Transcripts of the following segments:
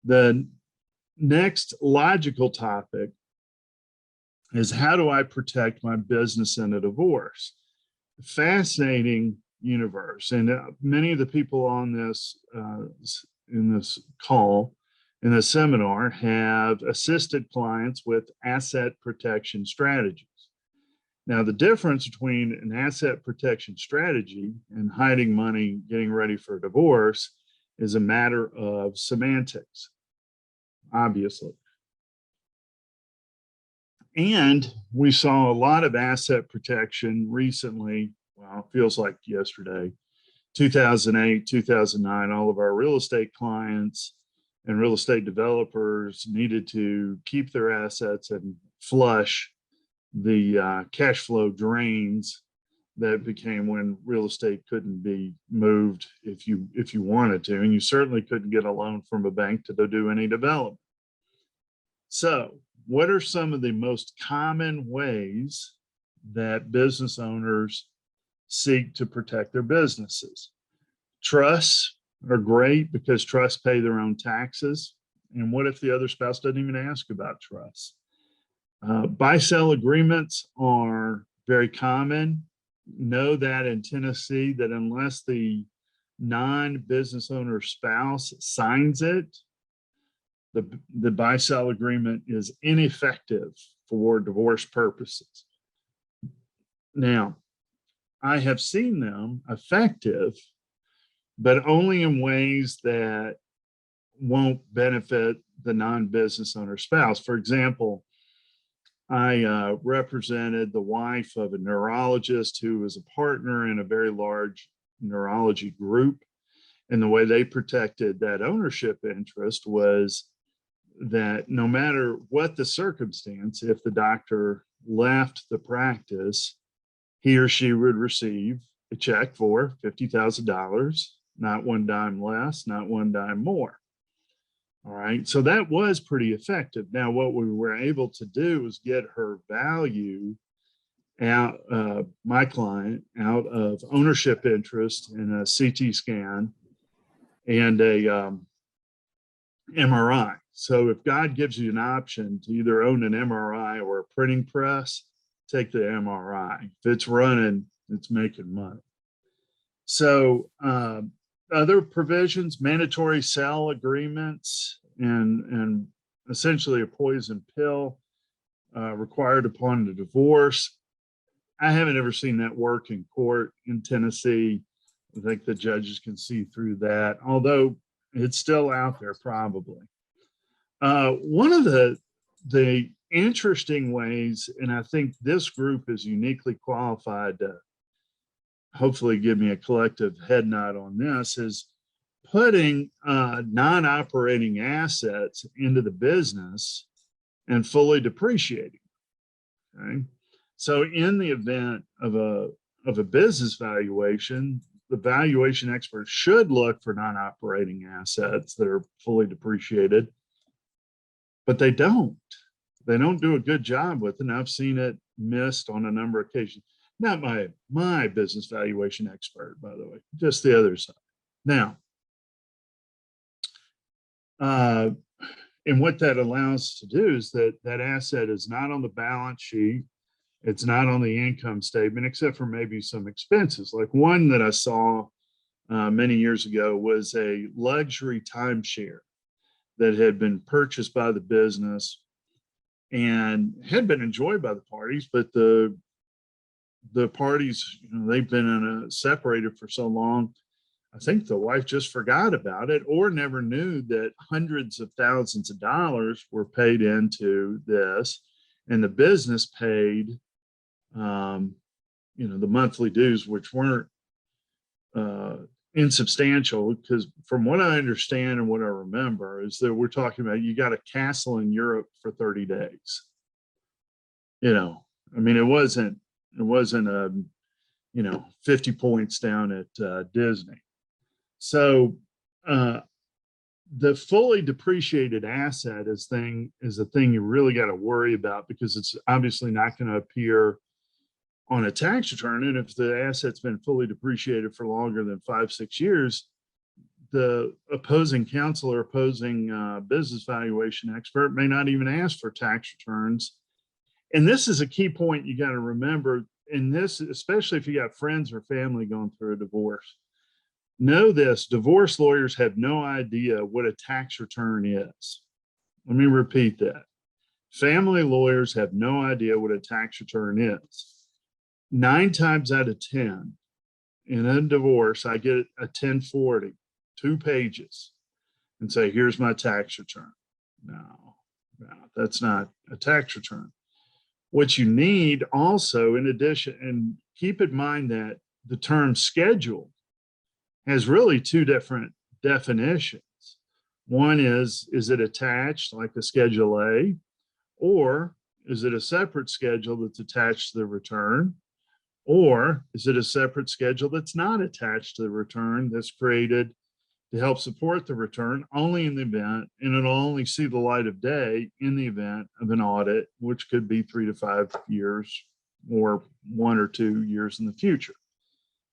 The next logical topic is, how do I protect my business in a divorce? Fascinating universe. And many of the people on this in this call, in this seminar, have assisted clients with asset protection strategies. Now, the difference between an asset protection strategy and hiding money, getting ready for a divorce, is a matter of semantics, obviously. And we saw a lot of asset protection recently. Well, it feels like yesterday, 2008, 2009, all of our real estate clients and real estate developers needed to keep their assets and flush the cash flow drains that became when real estate couldn't be moved if you wanted to, and you certainly couldn't get a loan from a bank to do any development. So what are some of the most common ways that business owners seek to protect their businesses? Trusts are great because trusts pay their own taxes. And what if the other spouse doesn't even ask about trusts? Buy-sell agreements are very common. Know that in Tennessee, that unless the non-business owner spouse signs it, the buy-sell agreement is ineffective for divorce purposes. Now, I have seen them effective, but only in ways that won't benefit the non-business owner spouse. For example, I represented the wife of a neurologist who was a partner in a very large neurology group. And the way they protected that ownership interest was that no matter what the circumstance, if the doctor left the practice, he or she would receive a check for $50,000, not one dime less, not one dime more. All right, so that was pretty effective. Now, what we were able to do was get her value out, my client, out of ownership interest in a CT scan and a MRI. So if God gives you an option to either own an MRI or a printing press, take the MRI. If it's running, it's making money. So other provisions, mandatory sale agreements, and essentially a poison pill required upon the divorce. I haven't ever seen that work in court in Tennessee. I think the judges can see through that, although it's still out there probably. One of the interesting ways, and I think this group is uniquely qualified to hopefully give me a collective head nod on this, is putting non-operating assets into the business and fully depreciating. Okay, so in the event of a business valuation, the valuation expert should look for non-operating assets that are fully depreciated, but they don't. They don't do a good job with it. And I've seen it missed on a number of occasions. Not my business valuation expert, by the way, just the other side. Now, and what that allows us to do is that asset is not on the balance sheet. It's not on the income statement, except for maybe some expenses. Like one that I saw many years ago was a luxury timeshare that had been purchased by the business and had been enjoyed by the parties, but the parties, they've been separated for so long, I think the wife just forgot about it or never knew that hundreds of thousands of dollars were paid into this, and the business paid the monthly dues, which weren't insubstantial, because from what I understand and what I remember is that we're talking about, you got a castle in Europe for 30 days. I mean, it wasn't 50 points down at Disney. So the fully depreciated asset is a thing you really got to worry about, because it's obviously not going to appear on a tax return. And if the asset's been fully depreciated for longer than 5-6 years, the opposing counsel or opposing business valuation expert may not even ask for tax returns. And this is a key point you got to remember in this, especially if you got friends or family going through a divorce. Know this: divorce lawyers have no idea what a tax return is. Let me repeat that. Family lawyers have no idea what a tax return is. 9 times out of 10, in a divorce, I get a 1040, 2 pages, and say, here's my tax return. No, that's not a tax return. What you need also, in addition, and keep in mind that the term schedule has really 2 different definitions. One is it attached like a Schedule A, or is it a separate schedule that's attached to the return? Or is it a separate schedule that's not attached to the return, that's created to help support the return only in the event, and it'll only see the light of day in the event of an audit, which could be 3 to 5 years or 1 or 2 years in the future.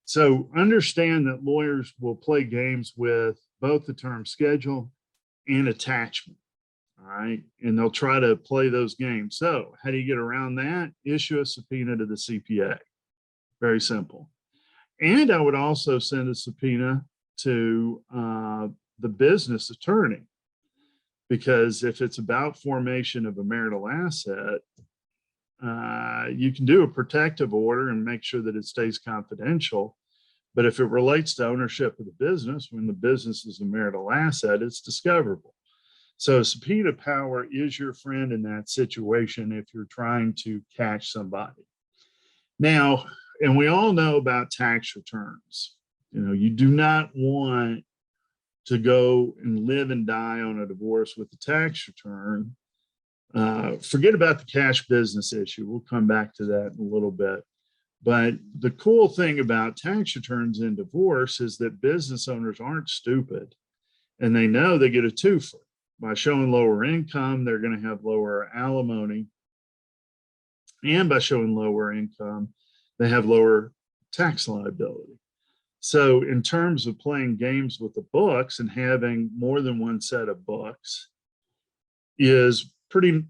So understand that lawyers will play games with both the term schedule and attachment. All right. And they'll try to play those games. So how do you get around that? Issue a subpoena to the CPA. Very simple. And I would also send a subpoena to the business attorney, because if it's about formation of a marital asset, you can do a protective order and make sure that it stays confidential. But if it relates to ownership of the business, when the business is a marital asset, it's discoverable. So subpoena power is your friend in that situation if you're trying to catch somebody. Now, and we all know about tax returns. You do not want to go and live and die on a divorce with a tax return. Forget about the cash business issue. We'll come back to that in a little bit. But the cool thing about tax returns in divorce is that business owners aren't stupid, and they know they get a twofer. By showing lower income, they're going to have lower alimony. And by showing lower income, they have lower tax liability. So in terms of playing games with the books and having more than one set of books is pretty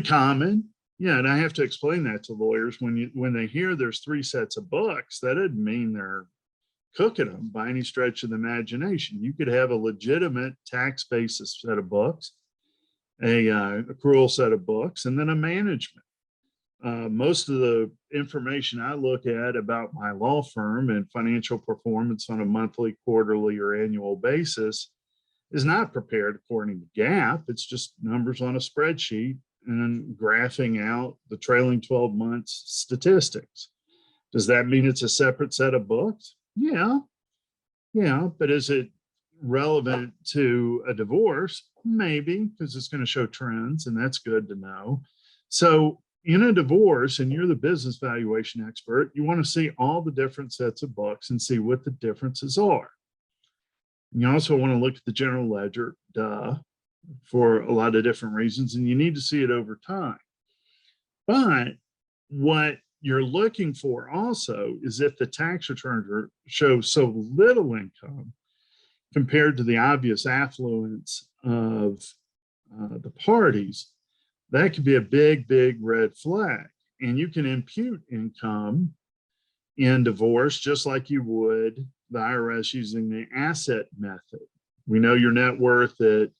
common. Yeah, and I have to explain that to lawyers. When they hear there's 3 sets of books, that doesn't mean they're cooking them by any stretch of the imagination. You could have a legitimate tax basis set of books, a accrual set of books, and then a management. Most of the information I look at about my law firm and financial performance on a monthly, quarterly, or annual basis is not prepared according to GAAP. It's just numbers on a spreadsheet and then graphing out the trailing 12 months statistics. Does that mean it's a separate set of books? Yeah, but is it relevant to a divorce? Maybe, because it's going to show trends, and that's good to know. So in a divorce, and you're the business valuation expert, you want to see all the different sets of books and see what the differences are. And you also want to look at the general ledger, for a lot of different reasons, and you need to see it over time. But what you're looking for also is if the tax returns show so little income compared to the obvious affluence of the parties, that could be a big red flag. And you can impute income in divorce just like you would the IRS using the asset method. We know your net worth at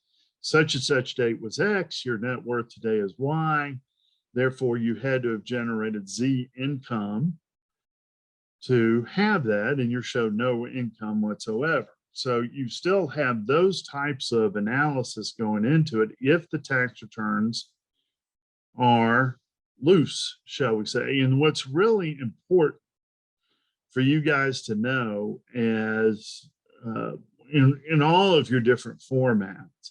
such and such date was X, your net worth today is Y. Therefore, you had to have generated Z income to have that, and you showed no income whatsoever. So you still have those types of analysis going into it if the tax returns are loose, shall we say. And what's really important for you guys to know is in all of your different formats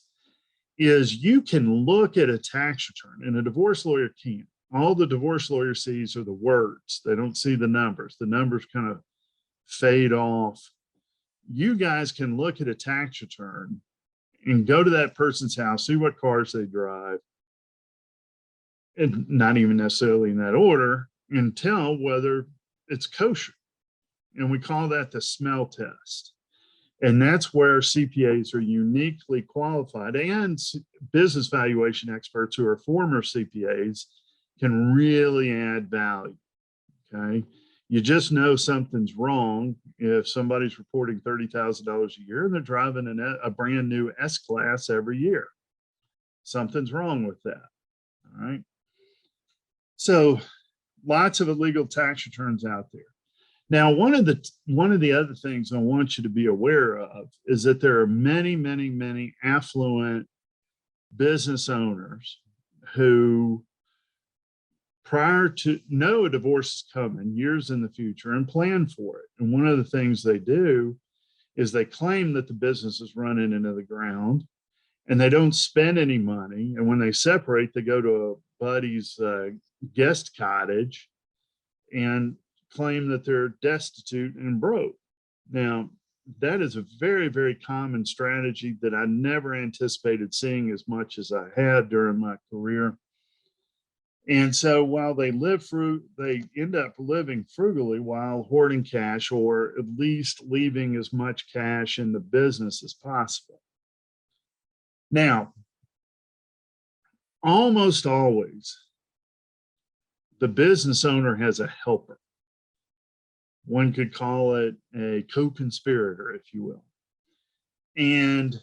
is you can look at a tax return, and a divorce lawyer can't. All the divorce lawyer sees are the words. They don't see the numbers. The numbers kind of fade off. You guys can look at a tax return and go to that person's house, see what cars they drive, and not even necessarily in that order, and tell whether it's kosher. And we call that the smell test. And that's where CPAs are uniquely qualified, and business valuation experts who are former CPAs can really add value. Okay. You just know something's wrong if somebody's reporting $30,000 a year and they're driving a brand new S-Class every year. Something's wrong with that. All right. So lots of illegal tax returns out there. Now, one of the other things I want you to be aware of is that there are many, many, many affluent business owners who, prior to know a divorce is coming years in the future, and plan for it. And one of the things they do is they claim that the business is running into the ground, and they don't spend any money. And when they separate, they go to a buddy's guest cottage and claim that they're destitute and broke. Now, that is a very, very common strategy that I never anticipated seeing as much as I had during my career. And so while they end up living frugally while hoarding cash, or at least leaving as much cash in the business as possible. Now, almost always, the business owner has a helper. One could call it a co-conspirator, if you will. And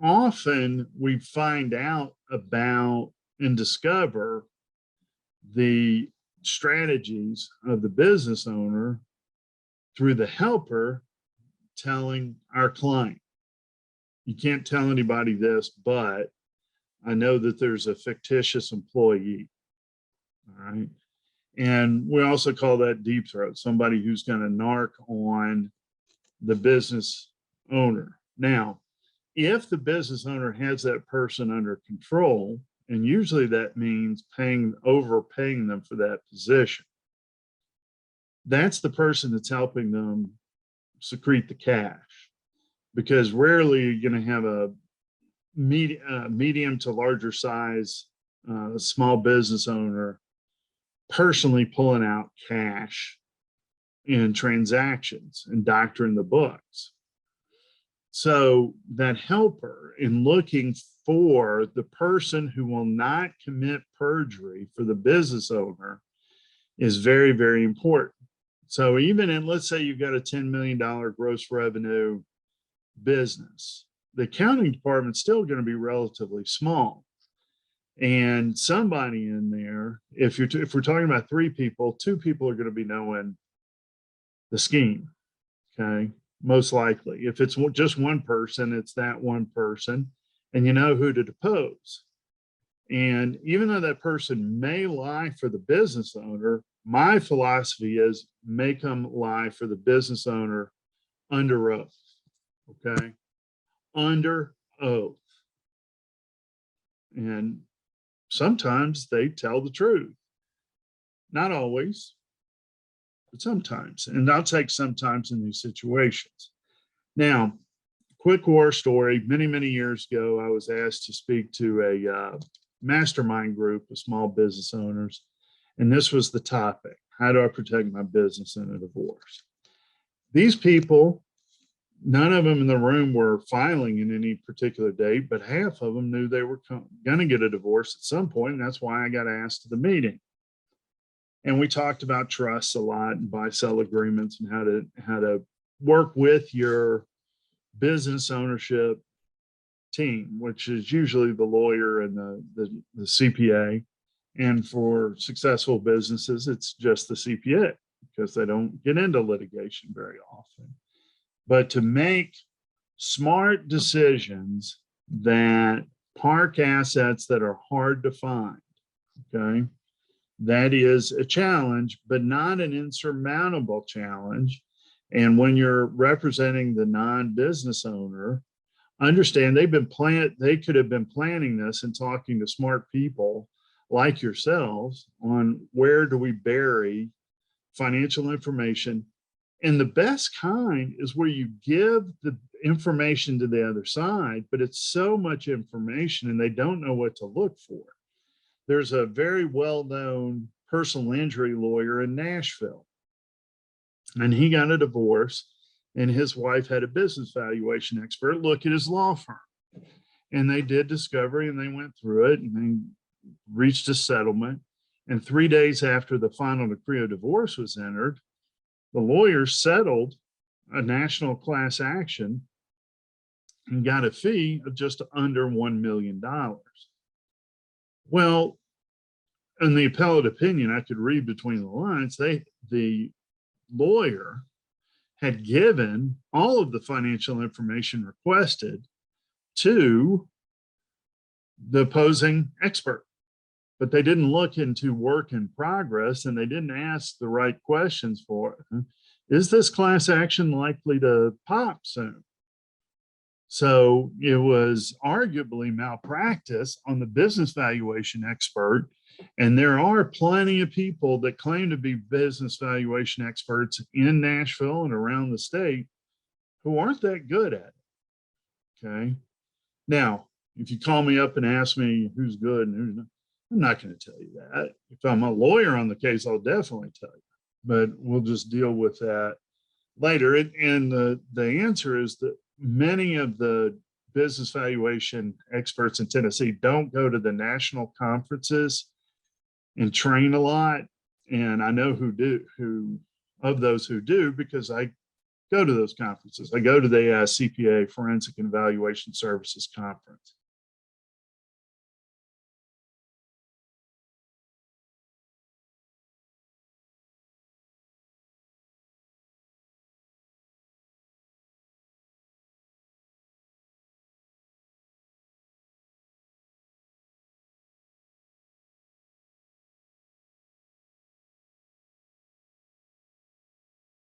often we find out about and discover the strategies of the business owner through the helper telling our client. You can't tell anybody this, but I know that there's a fictitious employee. All right. And we also call that deep throat, somebody who's going to narc on the business owner. Now, if the business owner has that person under control, and usually that means overpaying them for that position, that's the person that's helping them secrete the cash. Because rarely you're going to have a medium to larger size small business owner personally pulling out cash in transactions and doctoring the books. So that helper, in looking for the person who will not commit perjury for the business owner, is very, very important. So even in, let's say you've got a $10 million gross revenue business, the accounting department's still going to be relatively small. And somebody in there, if we're talking about 3 people, 2 people are going to be knowing the scheme. Okay, most likely. If it's just one person, it's that one person, and you know who to depose. And even though that person may lie for the business owner, my philosophy is make them lie for the business owner under oath. Okay, under oath. And sometimes they tell the truth. Not always, but sometimes. And I'll take sometimes in these situations. Now, quick war story. Many, many years ago, I was asked to speak to a mastermind group of small business owners. And this was the topic: how do I protect my business in a divorce? These people, none of them in the room were filing in any particular date, but half of them knew they were going to get a divorce at some point. And that's why I got asked to the meeting. And we talked about trusts a lot and buy-sell agreements and how to work with your business ownership team, which is usually the lawyer and the CPA. And for successful businesses, it's just the CPA, because they don't get into litigation very often. But to make smart decisions that park assets that are hard to find, okay, that is a challenge, but not an insurmountable challenge. And when you're representing the non-business owner, understand they could have been planning this and talking to smart people like yourselves on where do we bury financial information. And the best kind is where you give the information to the other side, but it's so much information and they don't know what to look for. There's a very well-known personal injury lawyer in Nashville, and he got a divorce, and his wife had a business valuation expert look at his law firm. And they did discovery and they went through it and they reached a settlement. And 3 days after the final decree of divorce was entered, the lawyers settled a national class action and got a fee of just under $1 million. Well, in the appellate opinion, I could read between the lines, the lawyer had given all of the financial information requested to the opposing expert, but they didn't look into work in progress and they didn't ask the right questions for it. Is this class action likely to pop soon? So it was arguably malpractice on the business valuation expert. And there are plenty of people that claim to be business valuation experts in Nashville and around the state who aren't that good at it. Okay. Now, if you call me up and ask me who's good and who's not, I'm not going to tell you that. If I'm a lawyer on the case, I'll definitely tell you, but we'll just deal with that later. And the answer is that many of the business valuation experts in Tennessee don't go to the national conferences and train a lot. And I know who of those who do, because I go to those conferences. I go to the CPA Forensic and Evaluation Services Conference.